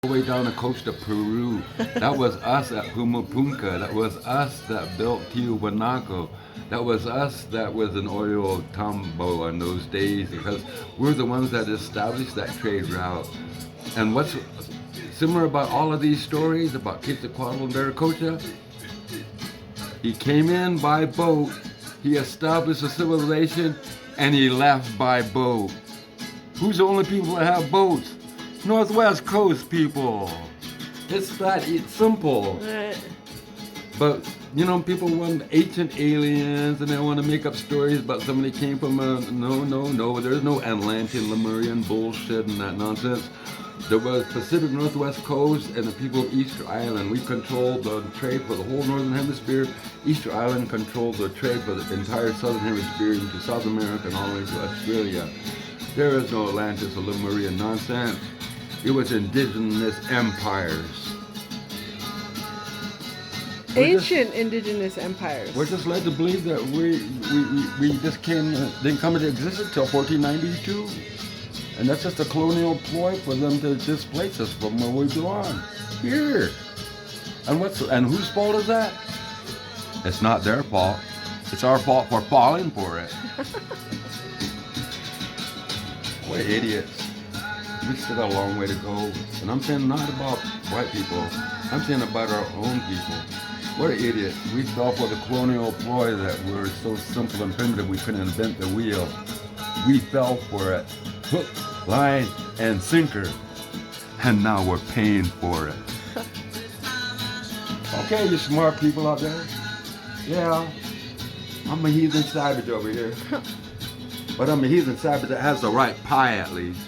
the way down the coast of Peru. That was us at Pumapunka. That was us that built Tiwanaku. That was us that was in Oyo Tambo in those days, because we're the ones that established that trade route. And what's similar about all of these stories about Quetzalcoatl and Viracocha? He came in by boat, he established a civilization, and he left by boat. Who's the only people that have boats? Northwest Coast people. It's simple. But, people want ancient aliens and they want to make up stories about somebody came from no. There's no Atlantean, Lemurian bullshit and that nonsense. There was Pacific Northwest Coast and the people of Easter Island. We controlled the trade for the whole Northern Hemisphere. Easter Island controlled the trade for the entire Southern Hemisphere into South America and all the way to Australia. There is no Atlantis or Lemurian nonsense. It was indigenous empires. Ancient indigenous empires. We're just led to believe that we just didn't come into existence till 1492. And that's just a colonial ploy for them to displace us from where we belong. Here. And whose fault is that? It's not their fault. It's our fault for falling for it. What idiots. We still got a long way to go. And I'm saying not about white people. I'm saying about our own people. What an idiot. We fell for the colonial ploy that we're so simple and primitive we couldn't invent the wheel. We fell for it. Hook, line, and sinker. And now we're paying for it. Okay, you smart people out there. Yeah, I'm a heathen savage over here. But I'm a heathen savage that has the right pie at least.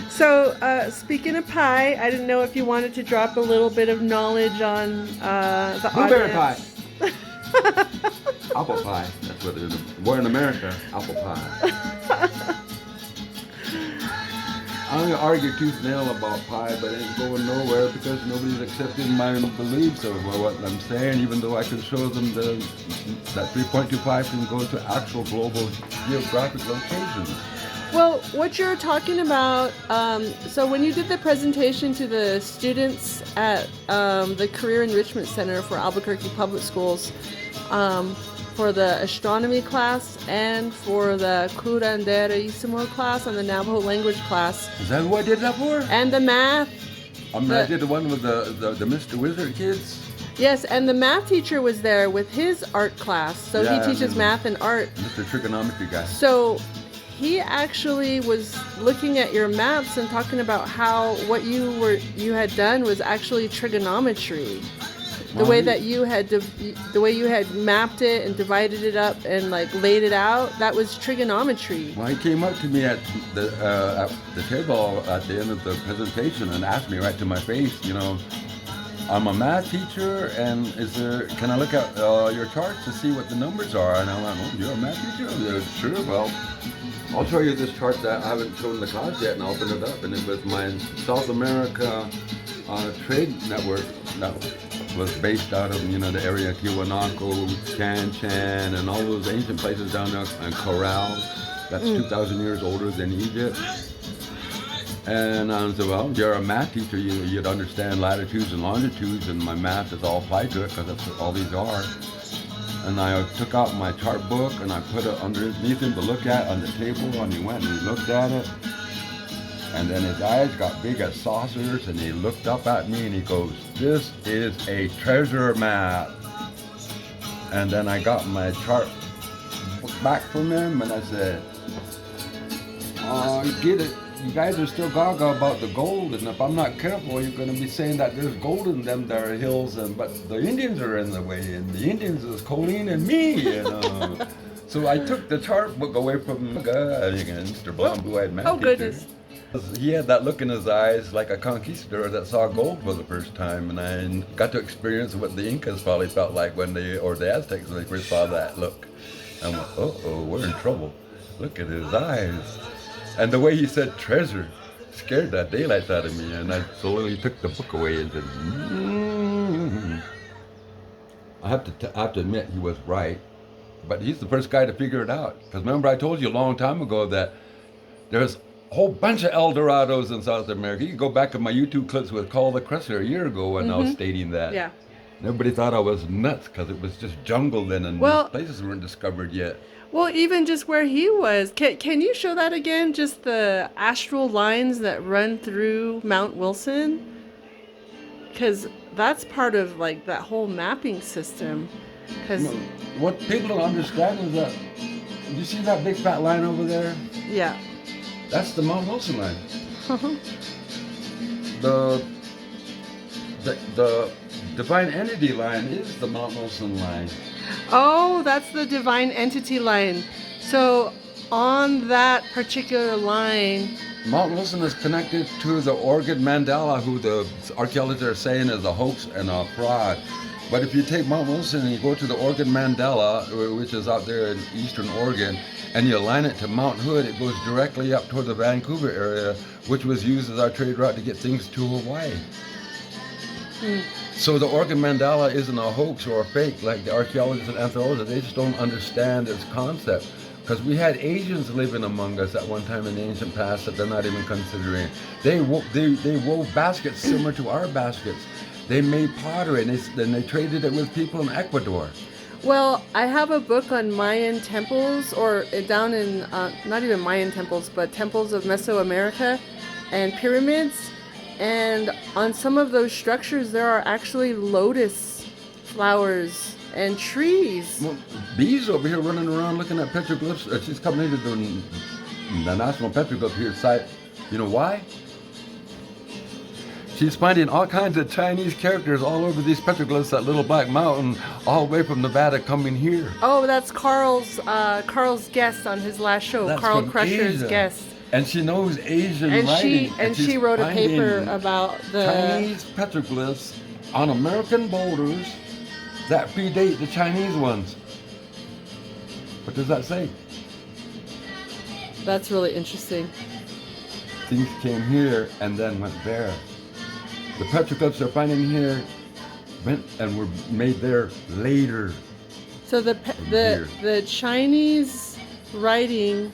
So, speaking of pie, I didn't know if you wanted to drop a little bit of knowledge on the blueberry audience. pie. Apple pie. That's what it is. We're in America. Apple pie. I'm going to argue tooth and nail about pie, but it ain't going nowhere because nobody's accepting my beliefs of what I'm saying, even though I can show them that 3.25 can go to actual global geographic locations. Well, what you're talking about, so when you did the presentation to the students at the Career Enrichment Center for Albuquerque Public Schools, for the astronomy class and for the curanderismo class and the Navajo language class. Is that who I did that for? And the math. I did the one with the Mr. Wizard kids. Yes, and the math teacher was there with his art class. So he teaches math and art. Mr. Trigonometry guy. So he actually was looking at your maps and talking about how what you had done was actually trigonometry. The way that you had mapped it and divided it up and laid it out, that was trigonometry. Well, he came up to me at the table at the end of the presentation and asked me right to my face, I'm a math teacher, and can I look at your charts to see what the numbers are? And I went, oh, you're a math teacher? Said, sure, well, I'll show you this chart that I haven't shown the class yet, and I'll open it up, and it was my South America trade network that was based out of, the area Tiwanaku, Chan, and all those ancient places down there, and Corral, that's 2,000 years older than Egypt. And I said, well, you're a math teacher, you'd understand latitudes and longitudes, and my math is all applied to it, because that's what all these are. And I took out my chart book, and I put it underneath him to look at on the table, and he went and he looked at it. And then his eyes got big as saucers, and he looked up at me and he goes, this is a treasure map. And then I got my chart back from him and I said, you get it. You guys are still gaga about the gold, and if I'm not careful, you're going to be saying that there's gold in them there hills, but the Indians are in the way, and the Indians is Colleen and me, So I took the chart book away from Mr. Blonde Blue-Eyed Math teacher. Goodness. He had that look in his eyes like a conquistador that saw gold for the first time, and I got to experience what the Incas probably felt like or the Aztecs when they first saw that look. I went, uh-oh, we're in trouble. Look at his eyes. And the way he said treasure scared the daylights out of me, and I slowly took the book away and said, I have to admit he was right, but he's the first guy to figure it out. Because remember I told you a long time ago that there's whole bunch of El Dorados in South America. You can go back to my YouTube clips with Call the Cresser a year ago when I was stating that. Yeah. And everybody thought I was nuts because it was just jungle then and Well- these places weren't discovered yet. Well, even just where he was. Can you show that again? Just the astral lines that run through Mount Wilson? Because that's part of like that whole mapping system. Because What people don't understand is that, you see that big fat line over there? yeah. That's the Mount Wilson line. The divine entity line is the Mount Wilson line. Oh, that's the divine entity line. So on that particular line, Mount Wilson is connected to the Organ Mandela, who the archaeologists are saying is a hoax and a fraud. But if you take Mount Wilson and you go to the Organ Mandela, which is out there in eastern Oregon, and you align it to Mount Hood, it goes directly up toward the Vancouver area, which was used as our trade route to get things to Hawaii. So the Organ Mandela isn't a hoax or a fake like the archaeologists and anthropologists. They just don't understand its concept. Because we had Asians living among us at one time in the ancient past that they're not even considering. They wove baskets similar to our baskets. They made pottery and they traded it with people in Ecuador. well, I have a book on Mayan temples, or down in, not even Mayan temples, but temples of Mesoamerica and pyramids. And on some of those structures, there are actually lotus flowers and trees. Well, Bee's over here running around looking at petroglyphs. She's coming into the National Petroglyph here site. You know why? She's finding all kinds of Chinese characters all over these petroglyphs, that little black mountain, all the way from Nevada coming here. Oh, that's Carl's guest on his last show. That's Carl from Crusher's Asia. guest. And she knows Asian And writing. she she's wrote a paper finding about the Chinese petroglyphs on American boulders that predate the Chinese ones. What does that say? That's really interesting. Things came here and then went there. The petroglyphs they're finding here went and were made there later. So here. the Chinese writing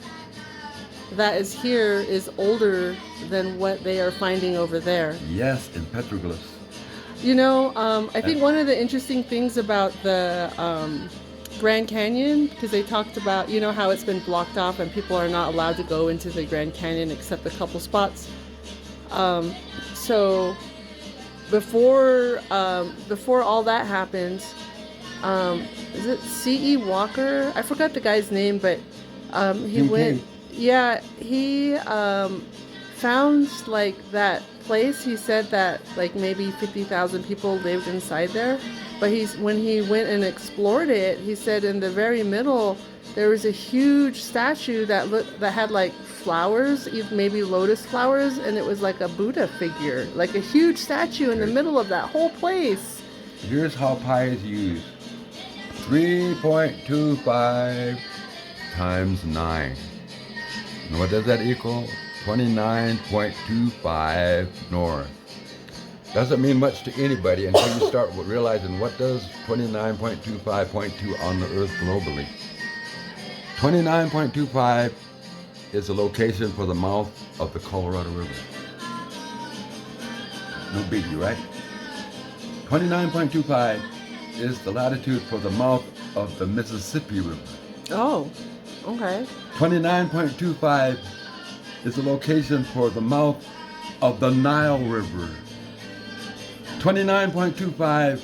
that is here is older than what they are finding over there. Yes, in petroglyphs. You know, I think one of the interesting things about the Grand Canyon, because they talked about, you know, how it's been blocked off and people are not allowed to go into the Grand Canyon except a couple spots. So before all that happened, is it C.E. Walker? I forgot the guy's name, but he went. Yeah, he found like that place. He said that like maybe 50,000 people lived inside there. But when he went and explored it, he said in the very middle there was a huge statue that had like flowers, maybe lotus flowers, and it was like a Buddha figure, like a huge statue in the middle of that whole place. Here's how pi is used. 3.25 times 9. And what does that equal? 29.25 north. Doesn't mean much to anybody until you start realizing what does 29.25.2 on the earth globally. 29.25 is the location for the mouth of the Colorado River. No biggie, right? 29.25 is the latitude for the mouth of the Mississippi River. Oh, okay. 29.25 is the location for the mouth of the Nile River. 29.25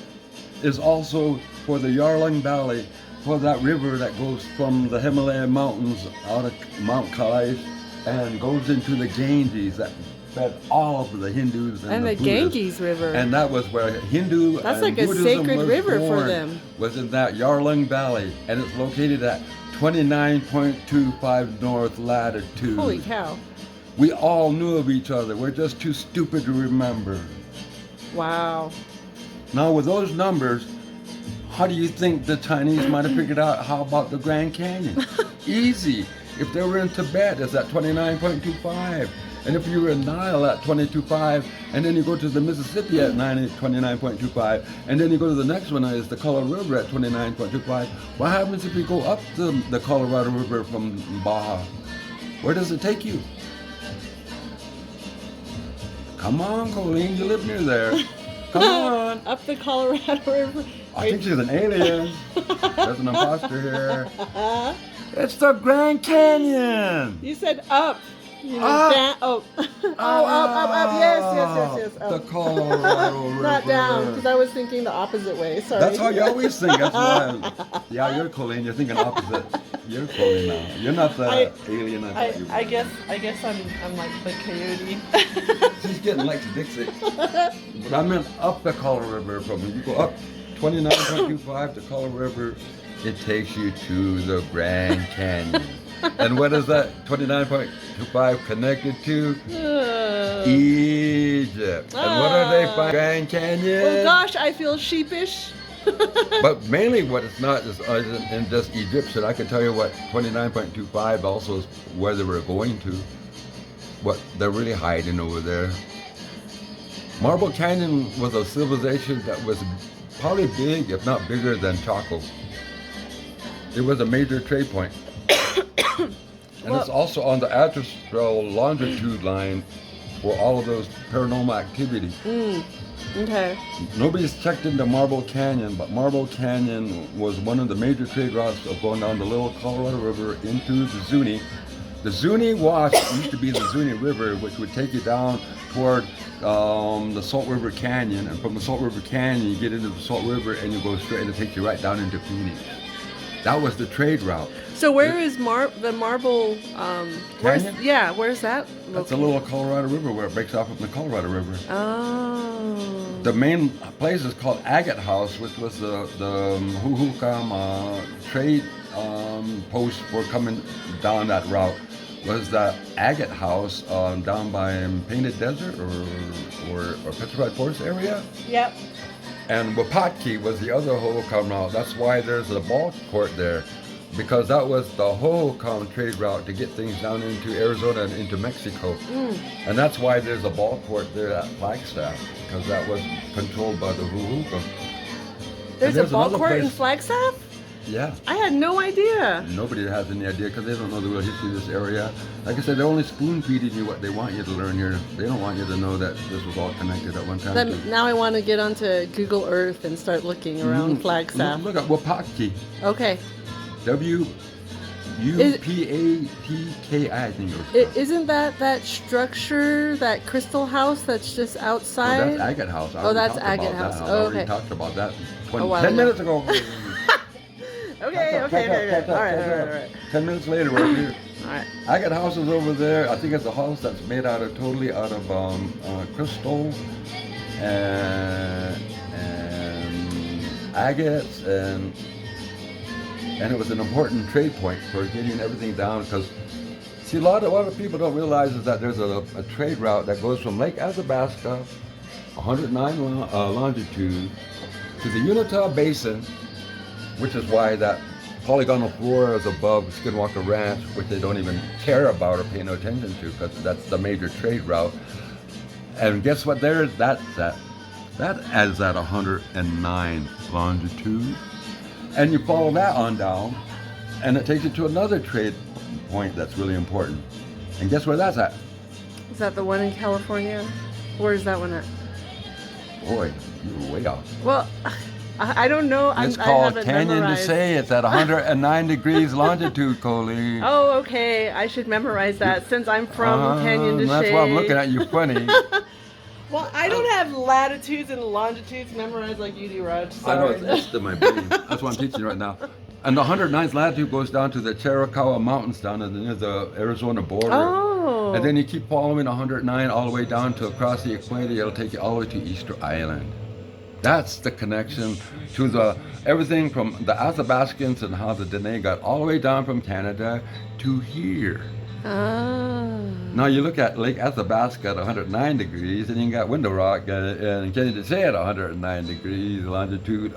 is also for the Yarlung Valley, for that river that goes from the Himalayan mountains out of Mount Kailash and goes into the Ganges that fed all of the Hindus and the Buddhists. Ganges River. And that was where Hindu That's and like a Buddhism sacred was river for born, them. was in that Yarlung Valley, and it's located at 29.25 north latitude. Holy cow. We all knew of each other. We're just too stupid to remember. Wow. Now with those numbers, how do you think the Chinese might have figured out how about the Grand Canyon? Easy. If they were in Tibet, it's at 29.25. And if you were in Nile at 22.5, and then you go to the Mississippi at 29.25, and then you go to the next one is the Colorado River at 29.25. What happens if you go up the Colorado River from Baja? Where does it take you? Come on, Colleen, you live near there. Come on. Up the Colorado River. I think she's an alien. There's an imposter here. It's the Grand Canyon. You said up. You Up. down. Oh. Up. Yes. Up. The Colorado River. Not down, because I was thinking the opposite way. Sorry. That's how you always think. That's why. Yeah, you're Colleen. You're thinking opposite. You're Colleen now. You're not the alien. I guess I'm like the coyote. She's getting like Dixie. But I meant up the Colorado River. From you go up 29.25 to Colorado River, it takes you to the Grand Canyon. And what is that 29.25 connected to? Egypt. And what are they by Grand Canyon? Oh gosh, I feel sheepish. But mainly what it's not is in just Egyptian. I can tell you what 29.25 also is where they were going to. What they're really hiding over there. Marble Canyon was a civilization that was probably big, if not bigger than Chaco. It was a major trade point. And it's also on the astral longitude line for all of those paranormal activity. Okay. Nobody's checked into Marble Canyon, but Marble Canyon was one of the major trade routes of going down the Little Colorado River into the Zuni. The Zuni Wash used to be the Zuni River, which would take you down toward the Salt River Canyon, and from the Salt River Canyon you get into the Salt River and you go straight and it takes you right down into Phoenix. That was the trade route. So where is the Marble? Canyon? Where's that? That's the Little Colorado River where it breaks off from the Colorado River. Oh. The main place is called Agate House, which was the Huhukam trade post for coming down that route. Was that Agate House down by Painted Desert or Petrified Forest area? Yep. And Wapatki was the other Hohokam route. That's why there's a ball court there, because that was the Hohokam trade route to get things down into Arizona and into Mexico. And that's why there's a ball court there at Flagstaff, because that was controlled by the Hohokam. There's a ball court in Flagstaff? Yeah. I had no idea. Nobody has any idea because they don't know the real history of this area. Like I said, they're only spoon feeding you what they want you to learn here. They don't want you to know that this was all connected at one time. Then, now I want to get onto Google Earth and start looking around Flagstaff. Look at Wapatki. Okay. W-U-P-A-T-K-I, I think it was. Isn't that structure, that crystal house that's just outside? Oh, that's Agate House. That's Agate House. I Oh, already okay. talked about that 10 minutes ago. Okay. All right. 10 minutes later, we're here. All right. Agate House is over there. I think it's a house that's made totally out of crystal and agates, and it was an important trade point for getting everything down. Because see, a lot of people don't realize is that there's a trade route that goes from Lake Athabasca, 109 longitude, to the Unitah Basin, which is why that polygonal floor is above Skinwalker Ranch, which they don't even care about or pay no attention to, because that's the major trade route. And guess what? That is at 109 longitude. And you follow that on down, and it takes you to another trade point that's really important. And guess where that's at? Is that the one in California? Where is that one at? Boy, you were way off. Well, I don't know. It's called I Canyon memorized. to Say. It's at 109 degrees longitude, Colleen. Oh, okay. I should memorize that since I'm from Canyon to That's Say. why I'm looking at you funny. Well, I don't have latitudes and longitudes memorized like you do, Raj. I know, Sorry. it's etched in my brain. That's what I'm teaching you right now. And the 109th latitude goes down to the Chiricahua Mountains down near the Arizona border. Oh. And then you keep following 109 all the way down to across the equator. It'll take you all the way to Easter Island. That's the connection to everything from the Athabascans and how the Dene got all the way down from Canada to here. Now you look at Lake Athabasca at 109 degrees, and you got Window Rock and Canyon to Say at 109 degrees longitude.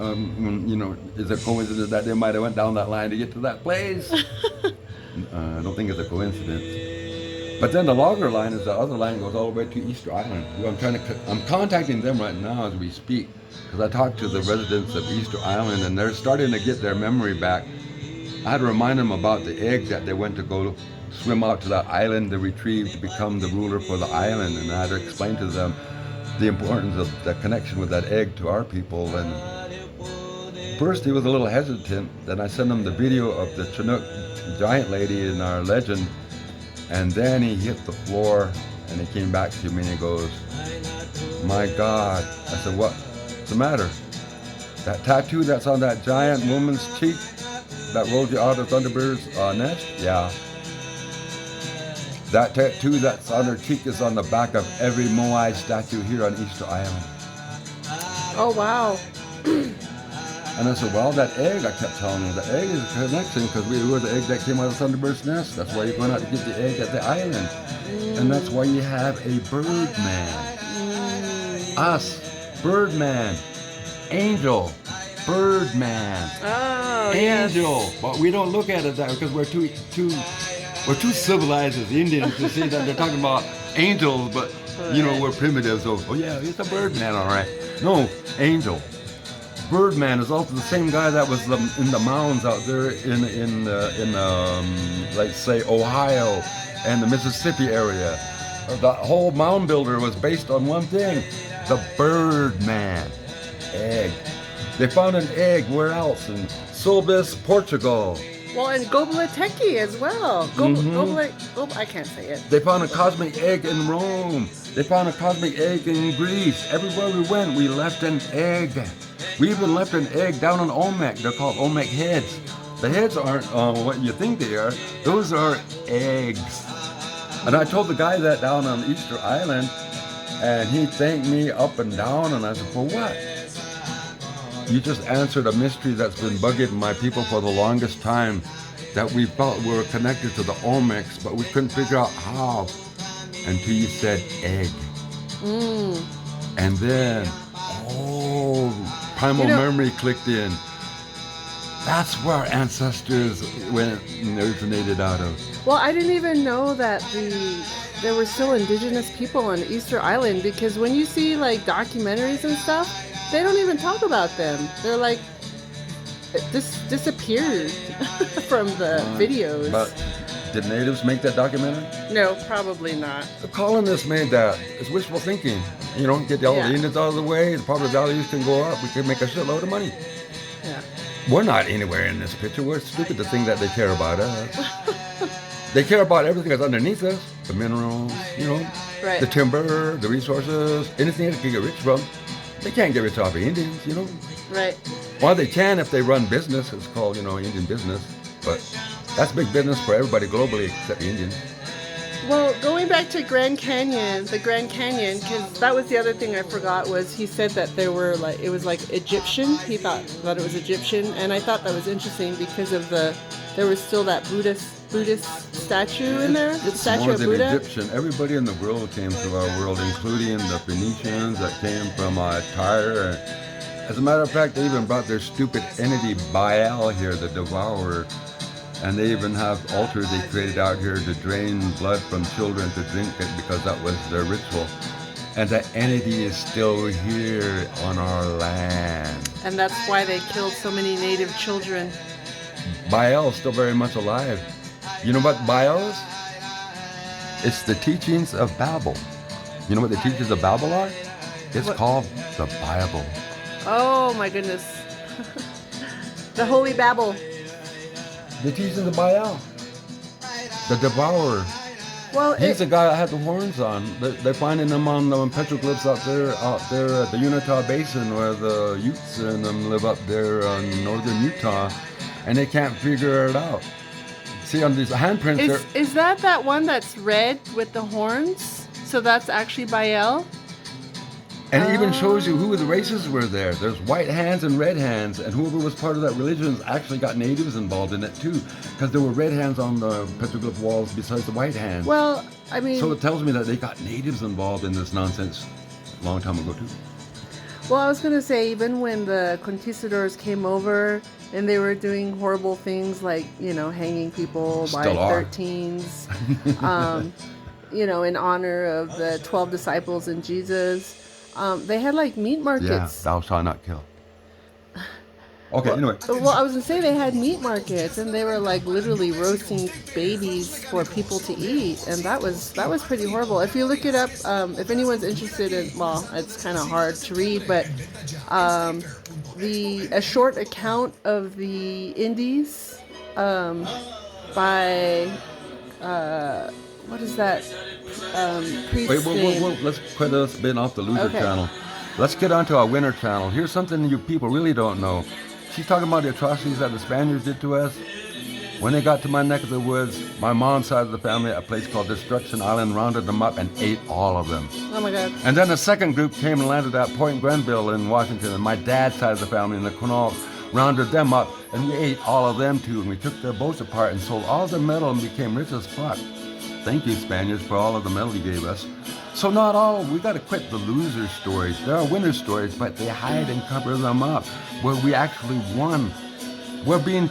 Is it a coincidence that they might have went down that line to get to that place? I don't think it's a coincidence. But then the longer line is the other line goes all the way to Easter Island. I'm contacting them right now as we speak, because I talked to the residents of Easter Island, and they're starting to get their memory back. I had to remind them about the egg that they went to go swim out to that island to retrieve to become the ruler for the island, and I had to explain to them the importance of the connection with that egg to our people. And first he was a little hesitant, then I sent him the video of the Chinook giant lady in our legend, and then he hit the floor and he came back to me and he goes, "My God." I said, "What's the matter? That tattoo that's on that giant woman's cheek that rolled you out of Thunderbird's nest? Yeah. That tattoo that's on her cheek is on the back of every Moai statue here on Easter Island." Oh, wow. And I said, "Well, that egg," I kept telling her, "the egg is a connection because we were the egg that came out of Thunderbird's nest. That's why you're going out to get the egg at the island. And that's why you have a bird man. Us, bird man. Angel, bird man. Oh, Angel." yes. But we don't look at it that way because we're too civilized as Indians to see that they're talking about angels, but you know, we're primitive, so oh yeah, it's a bird man, all right. No, angel. Birdman is also the same guy that was in the mounds out there in like say Ohio and the Mississippi area. The whole mound builder was based on one thing: the Birdman egg. They found an egg where else? In Silvis, Portugal. Well, and Gobleteki as well. I can't say it. They found a cosmic egg in Rome. They found a cosmic egg in Greece. Everywhere we went, we left an egg. We even left an egg down on Olmec. They're called Olmec heads. The heads aren't what you think they are. Those are eggs. And I told the guy that down on Easter Island, and he thanked me up and down, and I said, "For what?" "You just answered a mystery that's been bugging my people for the longest time, that we felt we were connected to the Olmecs, but we couldn't figure out how until you said egg." And then, primal memory clicked in. That's where our ancestors went and originated out of. Well, I didn't even know that there were still indigenous people on Easter Island, because when you see like documentaries and stuff, they don't even talk about them. They're like, this disappeared from the videos. But did natives make that documentary? No, probably not. The colonists made that. It's wishful thinking. You know, get all the Indians out of the way, the property values can go up, we can make a shitload of money. Yeah. We're not anywhere in this picture. We're stupid to think that they care about us. They care about everything that's underneath us. The minerals, you know, right. The timber, the resources, anything they can get rich from. They can't get rich off of Indians, you know. Right. Well, they can if they run business. It's called, you know, Indian business. But that's big business for everybody globally except the Indians. Well, going back to the Grand Canyon, because that was the other thing I forgot, was he said that there were like, it was like Egyptian. He thought it was Egyptian, and I thought that was interesting because of there was still that Buddhist statue in there. It's statue more of than Buddha. Egyptian. Everybody in the world came to our world, including the Phoenicians that came from Tyre. As a matter of fact, they even brought their stupid entity Baal here, the devourer. And they even have altars they created out here to drain blood from children to drink it because that was their ritual. And that entity is still here on our land. And that's why they killed so many native children. Baal is still very much alive. You know what Baal is? It's the teachings of Babel. You know what the teachings of Babel are? It's called the Bible. Oh my goodness. The Holy Babel. The teachings of Baal. The devourer. Well, he's the guy that had the horns on. They're finding them on the petroglyphs out there at the Unitah Basin, where the Utes and them live up there in northern Utah, and they can't figure it out. See, on these handprints, is that one that's red with the horns? So that's actually Baal? And it even shows you who the races were there. There's white hands and red hands, and whoever was part of that religion actually got natives involved in it too, because there were red hands on the petroglyph walls besides the white hands. Well, I mean... So it tells me that they got natives involved in this nonsense a long time ago too. Well, I was going to say, even when the conquistadors came over and they were doing horrible things like, you know, hanging people by 13s, you know, in honor of the 12 disciples and Jesus... they had like meat markets. Yeah, thou shalt not kill. Okay, anyway. Well, I was gonna say they had meat markets, and they were like literally roasting babies for people to eat, and that was pretty horrible. If you look it up, if anyone's interested in, well, it's kind of hard to read, but a short account of the Indies by what is that priest Wait, name? let's quit us being off the loser Okay. channel. Let's get onto our winner channel. Here's something you people really don't know. She's talking about the atrocities that the Spaniards did to us. When they got to my neck of the woods, my mom's side of the family, a place called Destruction Island, rounded them up and ate all of them. Oh my God. And then a second group came and landed at Point Grenville in Washington, and my dad's side of the family in the Quanah rounded them up, and we ate all of them too, and we took their boats apart and sold all the metal and became rich as fuck. Thank you, Spaniards, for all of the metal you gave us. So not all, we got to quit the loser stories. There are winner stories, but they hide and cover them up where we actually won. We're being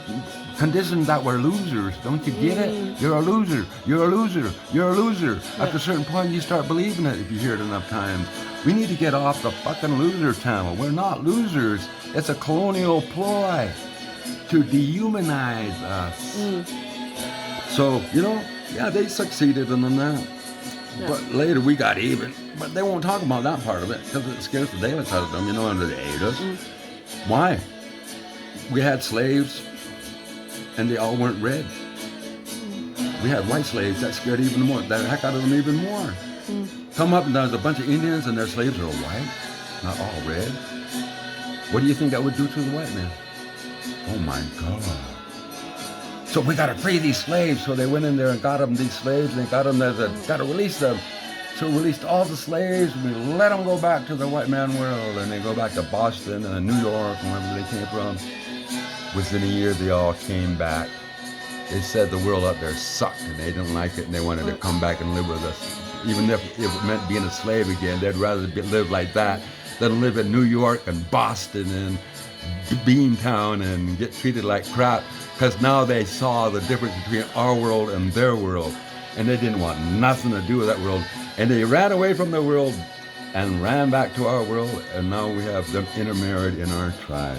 conditioned that we're losers. Don't you get it? You're a loser. You're a loser. You're a loser. Yeah. After a certain point, you start believing it if you hear it enough times. We need to get off the fucking loser channel. We're not losers. It's a colonial ploy to dehumanize us. So, yeah, they succeeded in that. Yeah. But later we got even. But they won't talk about that part of it because it scares the daylights out of them, and they ate us. Why? We had slaves, and they all weren't red. We had white slaves that scared even more, that heck out of them even more. Come up and there's a bunch of Indians and their slaves are white, not all red. What do you think that would do to the white man? Oh my God. So we got to free these slaves. So they went in there and got them these slaves, and they got them, got to release them. So we released all the slaves, we let them go back to the white man world, and they go back to Boston and New York, and wherever they came from. Within a year, they all came back. They said the world up there sucked, and they didn't like it, and they wanted to come back and live with us. Even if it meant being a slave again, they'd rather live like that than live in New York and Boston and Beantown and get treated like crap, because now they saw the difference between our world and their world, and they didn't want nothing to do with that world, and they ran away from the world and ran back to our world, and now we have them intermarried in our tribe.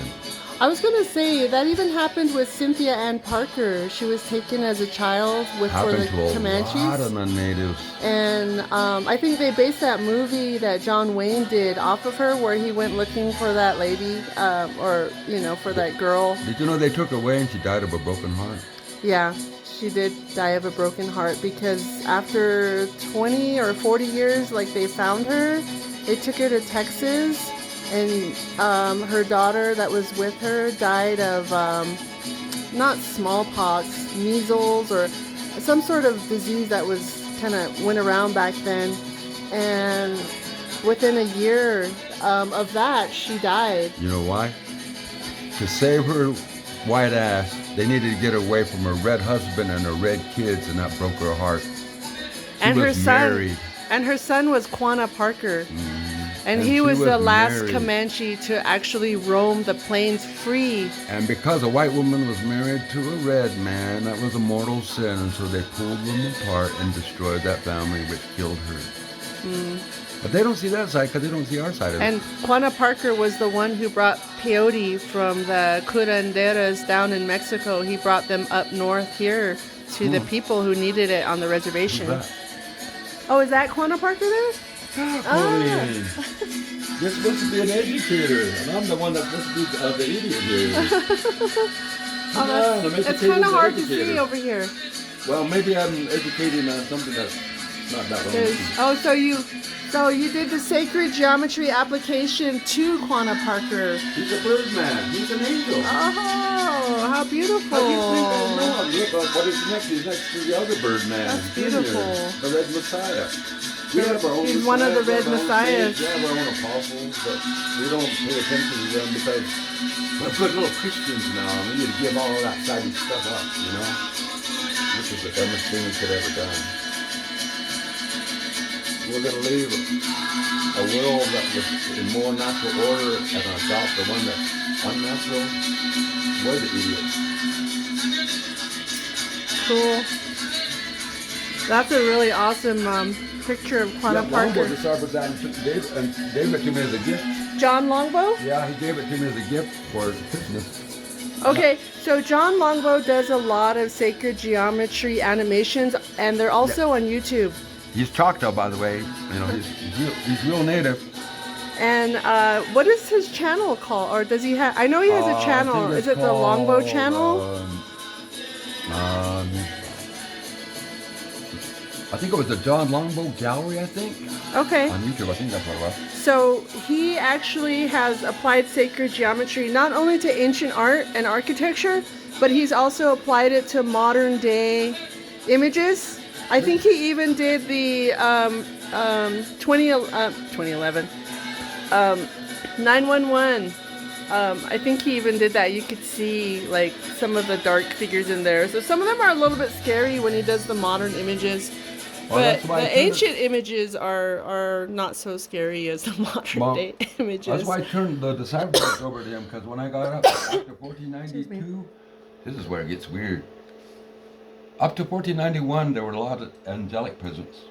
I was going to say, that even happened with Cynthia Ann Parker. She was taken as a child for the Comanches. A lot of the natives. And I think they based that movie that John Wayne did off of her, where he went looking for that lady, for that girl. Did you know they took her away and she died of a broken heart? Yeah, she did die of a broken heart because after 20 or 40 years, they found her, they took her to Texas. And her daughter that was with her died of not smallpox, measles, or some sort of disease that was kind of went around back then. And within a year of that, she died. You know why? To save her white ass, they needed to get away from her red husband and her red kids, and that broke her heart. And her son. And her son was Quanah Parker. And he was the last Comanche to actually roam the plains free. And because a white woman was married to a red man, that was a mortal sin. And so they pulled them apart and destroyed that family, which killed her. But they don't see that side because they don't see our side of it. And Quanah Parker was the one who brought peyote from the curanderas down in Mexico. He brought them up north here to the people who needed it on the reservation. Who's that? Oh, is that Quanah Parker there? Colleen, you're supposed to be an educator, and I'm the one that's supposed to be the idiot here. It's kind of hard to see over here. Well, maybe I'm educating on something that's not that long. So you did the sacred geometry application to Quanah Parker. He's a bird man. He's an angel. Oh, how beautiful. How do you think I know? Look, what is next? He's next to the other bird man. That's beautiful. The Red Messiah. We have our own He's one of the Red Messiahs. We have our own apostles, but we don't pay attention to them because we're good little Christians now, and we need to give all of that side stuff up, This is the dumbest thing we could ever done. We're going to leave a world that was in more natural order and adopt the one that's unnatural. We're the idiots. Cool. That's a really awesome picture of Quanah Parker. Longbow discovered that and gave it to me as a gift. John Longbow? Yeah, he gave it to me as a gift for Christmas. Okay, so John Longbow does a lot of sacred geometry animations, and they're also on YouTube. He's Choctaw, by the way. You know, he's real native. And what is his channel called? Or does he have? I know he has a channel. Is it the Longbow channel? I think it was the John Longbow Gallery, I think. Okay. On YouTube, I think that's what it was. So he actually has applied sacred geometry not only to ancient art and architecture, but he's also applied it to modern day images. I think he even did the 2011 911. I think he even did that. You could see like some of the dark figures in there. So some of them are a little bit scary when he does the modern images. But the ancient images are not so scary as the modern day images. That's why I turned the disciples over to him, because when I got up after 1492, this is where it gets weird. Up to 1491, there were a lot of angelic presence.